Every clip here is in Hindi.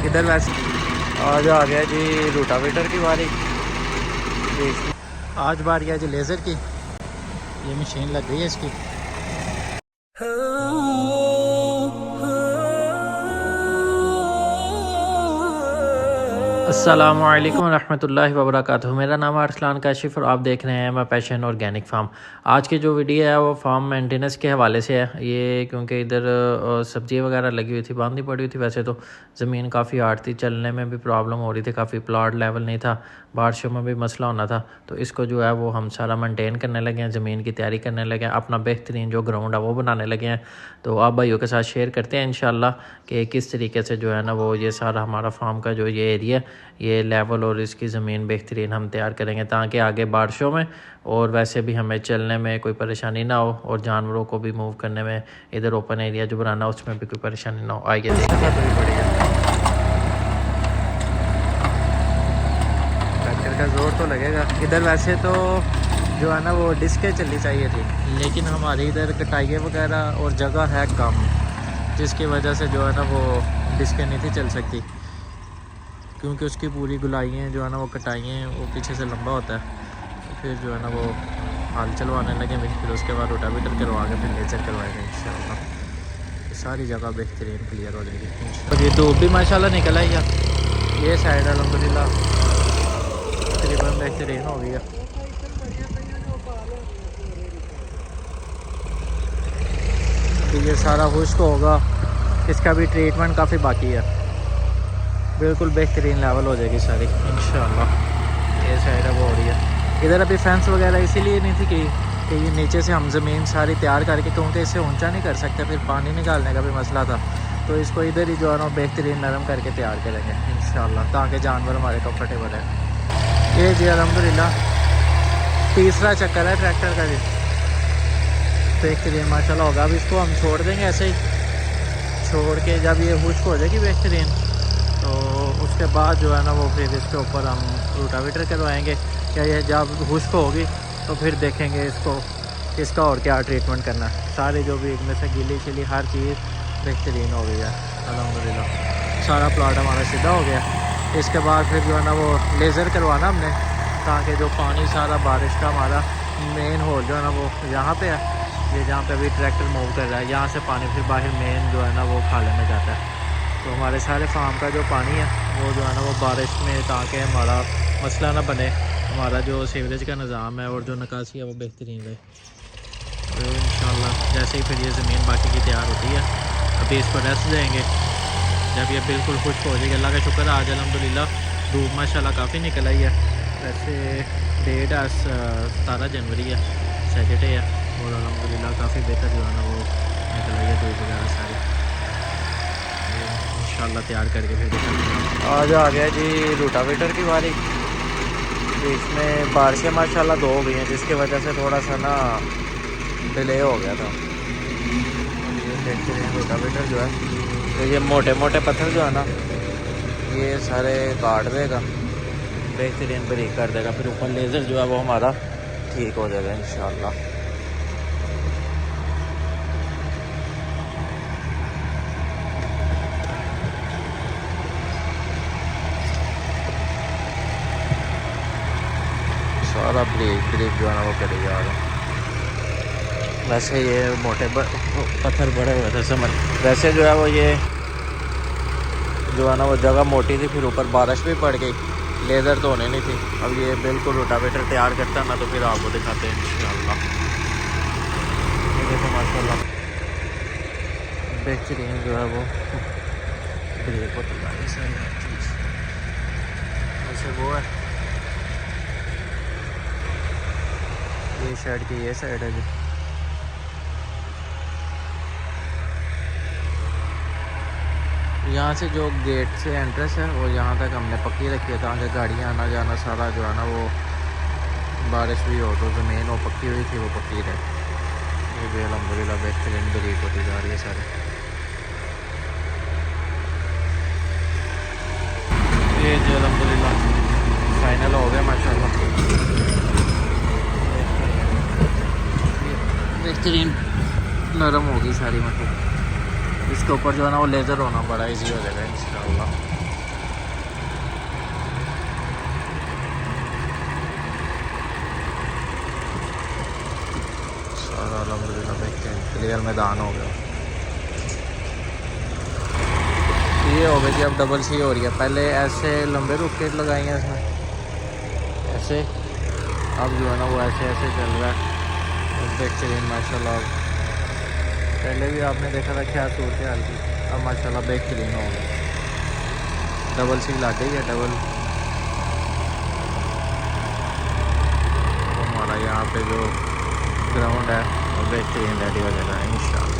इधर वैसे आज आ गया जी रोटावेटर की बारी। आज बारी है जी लेज़र की। ये मशीन लग गई है इसकी। अस्सलामुअलैकुम रहमतुल्लाहि व बरकातुहू। मेरा नाम है अरसलान काशिफ और आप देख रहे हैं मैं पैशन ऑर्गेनिक फार्म। आज की जो वीडियो है वो फार्म मेंटेनेंस के हवाले से है। ये क्योंकि इधर सब्ज़ी वगैरह लगी हुई थी, बांधी पड़ी हुई थी। वैसे तो ज़मीन काफ़ी हार्ड थी, चलने में भी प्रॉब्लम हो रही थी, काफ़ी प्लॉट लेवल नहीं था, बारिशों में भी मसला होना था। तो इसको जो है वो हम सारा मेंटेन करने लगे हैं, ज़मीन की तैयारी करने लगे हैं, अपना बेहतरीन जो ग्राउंड है वो बनाने लगे हैं। तो आप भाइयों के साथ शेयर करते हैं इंशाल्लाह कि किस तरीके से जो है ना वो ये सारा हमारा फार्म का जो ये एरिया, ये लेवल और इसकी ज़मीन बेहतरीन हम तैयार करेंगे ताकि आगे बारिशों में और वैसे भी हमें चलने में कोई परेशानी ना हो और जानवरों को भी मूव करने में इधर ओपन एरिया जो बनाना उसमें भी कोई परेशानी ना हो। आइए देखते हैं। बढ़िया ट्रैक्टर का ज़ोर तो लगेगा। इधर वैसे तो जो है ना वो डिस्कें चलनी चाहिए थी, लेकिन हमारे इधर कटाइयाँ वगैरह और जगह है कम, जिसकी वजह से जो है ना वो डिस्कें नहीं थी चल सकती, क्योंकि उसकी पूरी गुलाइयाँ जो है ना वो कटाइयाँ वो पीछे से लंबा होता है। तो फिर जो है ना वो हाल चलवाने लगे, फिर उसके बाद रोटावेटर करवा के फिर लेज़र करवाएंगे इंशाल्लाह। तो सारी जगह बेहतरीन क्लियर हो जाएगी। और ये धूप भी माशाल्लाह निकल आई है। ये साइड अल्हम्दुलिल्लाह तकरीबन बेहतरीन हो गई है। अभी ये सारा खुश्क होगा, इसका भी ट्रीटमेंट काफ़ी बाकी है, बिल्कुल बेहतरीन लेवल हो जाएगी सारी इंशाल्लाह। ये साइड अब हो रही है। इधर अभी फेंस वगैरह इसीलिए नहीं थी कि ये नीचे से हम ज़मीन सारी तैयार करके, क्योंकि इसे ऊंचा नहीं कर सकते, फिर पानी निकालने का भी मसला था। तो इसको इधर ही जो है ना बेहतरीन नरम करके तैयार करेंगे इंशाल्लाह, ताकि जानवर हमारे कंफर्टेबल है। ये जी अल्हम्दुलिल्लाह तीसरा चक्कर है ट्रैक्टर का जी, बेहतरीन माशाल्लाह होगा। अब इसको हम छोड़ देंगे ऐसे ही, छोड़ के जब ये खुश्क हो जाएगी बेहतरीन, तो उसके बाद जो है ना वो फिर इसके ऊपर हम रोटावेटर करवाएंगे। क्या ये जब खुश्क होगी तो फिर देखेंगे इसका और क्या ट्रीटमेंट करना है। सारे जो भी इनमें से गीली छिली हर चीज़ बेहतरीन हो गई है अल्हम्दुलिल्लाह। सारा प्लॉट हमारा सीधा हो गया। इसके बाद फिर जो है ना वो लेज़र करवाना हमने, ताकि जो पानी सारा बारिश का हमारा मेन होल जो है ना वो यहाँ पे है, ये जहाँ पे अभी ट्रैक्टर मूव कर रहा है, यहाँ से पानी फिर बाहर मेन जो है ना वो खाले में जाता है। तो हमारे सारे फार्म का जो पानी है वो जो है ना वो बारिश में, ताकि हमारा मसला ना बने, हमारा जो सीवरेज का निज़ाम है और जो निकासी है वो बेहतरीन रहे। तो इंशाल्लाह जैसे ही फिर ये ज़मीन बाकी की तैयार होती है, अभी इसको रेस्ट देंगे। जब ये बिल्कुल खुश्क हो जाएगी, अल्लाह का शुक्र आज अल्हम्दुलिल्लाह धूप माशाल्लाह काफ़ी निकल आई है। वैसे डेट आज 17 जनवरी है, सैटरडे है, और अल्हम्दुलिल्लाह काफ़ी बेहतर जो है ना वो निकल आई है धूप वगैरह सारी। इंशाल्लाह तैयार करके फिर दिखाएंगे। आज आ गया जी रोटावेटर की बारी। तो इसमें बारिशें माशाल्लाह 2 हो गई हैं, जिसकी वजह से थोड़ा सा ना डिले हो गया था। ये देखते हैं रोटावेटर जो है, तो ये मोटे मोटे पत्थर जो है ना ये सारे काट देगा, बेहतरीन बारीक कर देगा। फिर ऊपर लेज़र जो है वो हमारा ठीक हो जाएगा इंशाल्लाह। सारा ब्रेक जो है ना वो करे जा रहा है। वैसे ये मोटे पत्थर बड़े हुए थे समझ, वैसे जो है वो ये जो है ना वो जगह मोटी थी, फिर ऊपर बारिश भी पड़ गई, लेज़र तो होने नहीं थी। अब ये बिल्कुल रोटावेटर तैयार करता है ना, तो फिर आपको दिखाते हैं इंशाल्लाह। ये देखो माशाल्लाह बेहतरीन जो है वो ब्रेक होती है सारी चीज़। वैसे वो है ये शेड की ये साइड है जी। यहाँ से जो गेट से एंट्रेंस है वो यहाँ तक हमने पक्की रखी है, ताकि गाड़ियाँ आना जाना सारा जो है ना वो बारिश भी हो तो ज़मीन वो पक्की हुई थी वो पक्की रहे। ये भी अल्हम्दुलिल्लाह बेहतरीन ब्रेक होती जा रही है सारी। ये जो अल्हम्दुलिल्लाह फाइनल हो गया माशाल्लाह, बेहतरीन नरम होगी सारी। मतलब इसके ऊपर जो है ना वो लेज़र होना बड़ा इजी हो जाएगा इंशाल्लाह। अल्हम्दुलिल्लाह बेहतरीन क्लियर मैदान हो गया। ये हो गई जी, अब डबल सी हो रही है। पहले ऐसे लंबे रुके लगाई हैं इसमें ऐसे, अब जो है ना वो ऐसे ऐसे चल रहा है बेहतरीन माशाल्लाह। पहले भी आपने देखा था क्या सूरत हाल की, अब माशाल्लाह बेहतरीन हो गया। डबल सी लग गई है डबल। हमारा यहाँ पे जो ग्राउंड है वो बेहतरीन रेडी हो जाएगा इंशाल्लाह।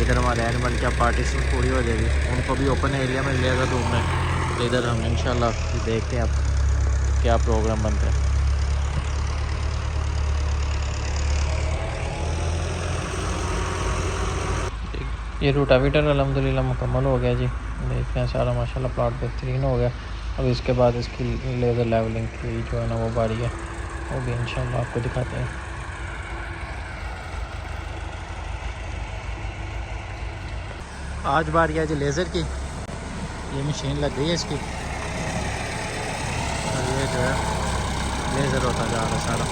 इधर हमारे एनिमल क्या पार्टीशन पूरी हो जाएगी, उनको भी ओपन एरिया में मिलेगा रूम में। तो इधर हम इंशाल्लाह देखते हैं अब क्या प्रोग्राम बनता है। ये रोटावेटर अल्हम्दुलिल्लाह मुकम्मल हो गया जी। देखते हैं सारा माशाल्लाह प्लॉट बेहतरीन हो गया। अब इसके बाद इसकी लेज़र लेवलिंग की जो है ना वो बारी है, वो भी इंशाल्लाह आपको दिखाते हैं। आज बारी है जी लेज़र की। ये मशीन लग गई है इसकी, और ये जो है लेज़र होता जा रहा है सारा।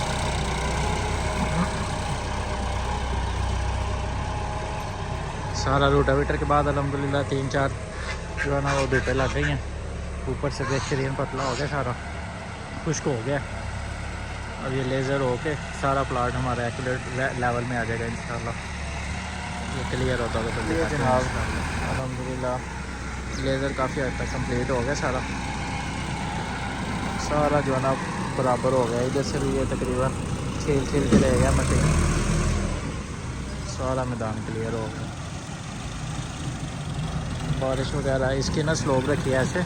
सारा रोटावेटर के बाद अल्हम्दुलिल्लाह 3-4 जो है ना वो बेटे लग गई हैं। ऊपर से बेहतरीन पतला हो गया, सारा खुश्क हो गया। अब ये लेज़र हो के सारा प्लाट हमारा एक्यूरेट लेवल में आ जाएगा इंशाल्लाह। ये क्लियर होता होगा तो जनाब अल्हम्दुलिल्लाह लेज़र काफ़ी हद तक कंप्लीट हो गया सारा। सारा जो है ना बराबर हो गया। इधर से भी ये तकरीबन छील के रह गया मशीन। सारा मैदान क्लियर हो गया। बारिश वगैरह इसकी ना स्लोप रखी है ऐसे,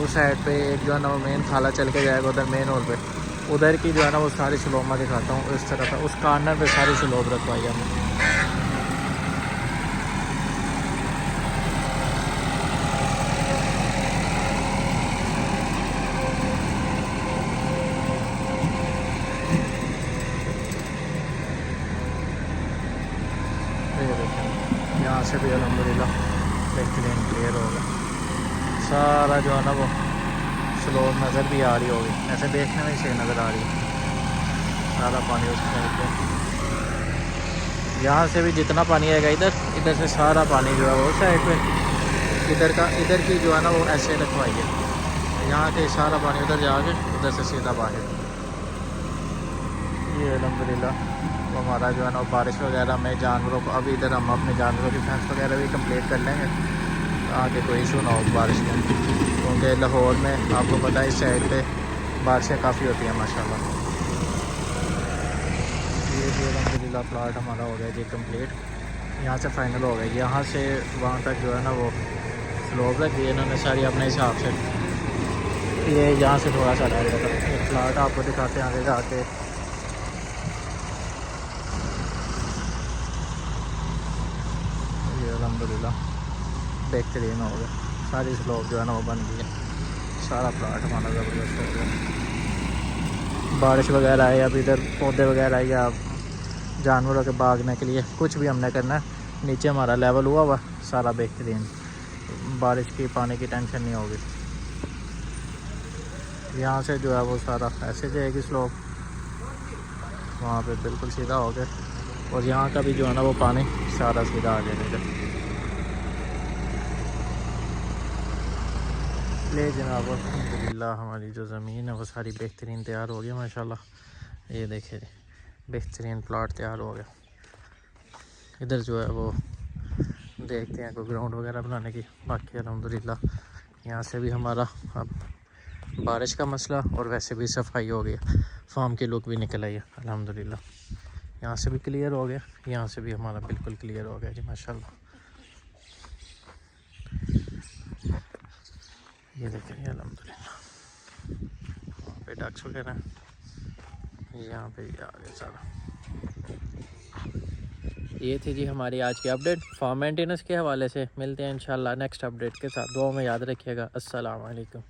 उस साइड पे एक जो है ना वो मेन थाला चल के जाएगा उधर मेन रोड पे, उधर की जो है ना वो सारी स्लोप मैं दिखाता हूँ। इस तरफ उस कॉर्नर पे सारी स्लोप रखवाई है हमने। यहाँ से भी अल्हम्दुलिल्लाह बेहतरीन क्लियर होगा। सारा जो है ना वो स्लो नज़र भी आ रही होगी, ऐसे देखने में सही नज़र आ रही है। सारा पानी उस साइड पे, यहाँ से भी जितना पानी आएगा इधर से सारा पानी जो है वो साइड पे इधर की जो है ना वो ऐसे रखवाई है। यहाँ के सारा पानी उधर जाके उधर से सीधा बाहर। ये अल्हम्दुलिल्लाह तो हमारा जो है ना बारिश वगैरह में जानवरों को, अभी इधर हम अपने जानवरों की फेंस वगैरह भी कंप्लीट कर लेंगे, आगे कोई इशू ना हो बारिश में। क्योंकि लाहौर में आपको पता है इस साइड पे बारिशें काफ़ी होती हैं माशाल्लाह। ये जो अल्हम्दुलिल्लाह प्लाट हमारा हो गया जी कंप्लीट। यहाँ से फाइनल हो गया। यहाँ से वहाँ तक जो है ना वो स्लोप रखी है इन्होंने सारी अपने हिसाब से। ये यहाँ से थोड़ा सा रह गया था। एक प्लाट आपको दिखाते हैं आगे जाके। अल्हम्दुलिल्लाह बेहतरीन हो गया। सारी स्लोप जो है ना वो बन गई है। सारा प्लाट हमारा ज़बरदस्त हो गया। बारिश वगैरह है, अब इधर पौधे वगैरह या जानवरों के भागने के लिए कुछ भी हमने करना है। नीचे हमारा लेवल हुआ हुआ सारा बेहतरीन, बारिश की पानी की टेंशन नहीं होगी। यहाँ से जो है वो सारा ऐसे जाएगी स्लोप, वहाँ पे बिल्कुल सीधा हो गया। और यहाँ का भी जो है ना वो पानी सारा सीधा आ जाएगा। ले जनाब अल्हम्दुलिल्लाह हमारी जो ज़मीन है वो सारी बेहतरीन तैयार हो गई माशाल्लाह। ये देखिए बेहतरीन प्लॉट तैयार हो गया। इधर जो है वो देखते हैं कोई ग्राउंड वगैरह बनाने की। बाकी अल्हम्दुलिल्लाह यहाँ से भी हमारा अब बारिश का मसला और वैसे भी सफाई हो गई, फार्म की लुक भी निकल आई है अल्हम्दुलिल्लाह। यहाँ से भी क्लियर हो गया, यहाँ से भी हमारा बिल्कुल क्लियर हो गया जी माशाल्लाह। ये देखिए अल्हम्दुलिल्लाह वहाँ पे डक्स वगैरह, यहाँ पे भी आ गया सारा। ये थी जी हमारी आज की अपडेट फार्म मेंटेनेंस के हवाले से। मिलते हैं इंशाल्लाह नेक्स्ट अपडेट के साथ। दुआ में याद रखिएगा। अस्सलाम वालेकुम।